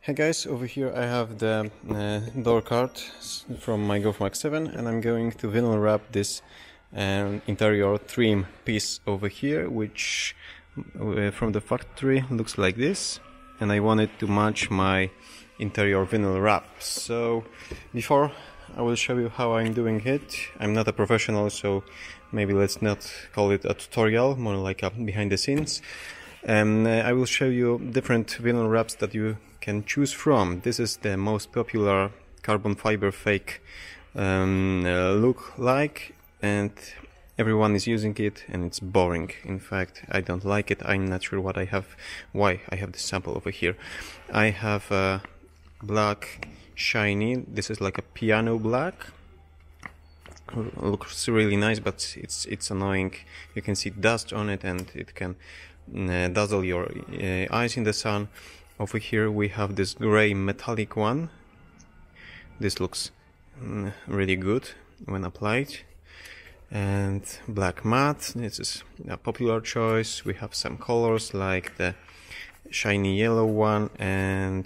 Hey guys, over here I have the door card from my MK7 and I'm going to vinyl wrap this interior trim piece over here, which from the factory looks like this, and I wanted to match my interior vinyl wrap. So before I will show you how I'm doing it. I'm not a professional, so maybe let's not call it a tutorial, more like a behind the scenes. And I will show you different vinyl wraps that you can choose from. This is the most popular carbon fiber fake look like, and everyone is using it, and it's boring. In fact, I don't like it. I'm not sure why I have this sample over here. I have a black shiny. This is like a piano black. Looks really nice, but it's annoying. You can see dust on it, and it can dazzle your eyes in the sun. Over here we have this gray metallic one. This looks really good when applied. And black matte, this is a popular choice. We have some colors like the shiny yellow one and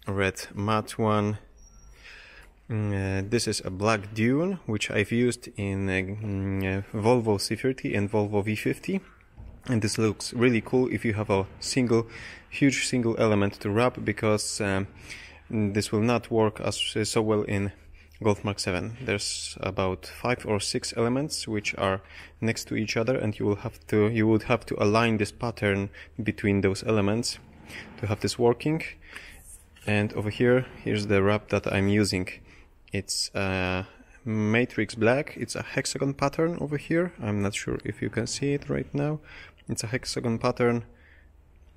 red matte one. This is a black dune, which I've used in Volvo C30 and Volvo V50. And this looks really cool if you have a huge single element to wrap, because this will not work so well in Golf Mark 7. There's about 5 or 6 elements which are next to each other, and you would have to align this pattern between those elements to have this working. And over here's the wrap that I'm using. It's Matrix Black. It's a hexagon pattern over here. I'm not sure if you can see it right now. It's a hexagon pattern.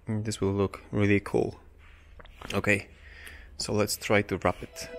This will look really cool. Okay, so let's try to wrap it.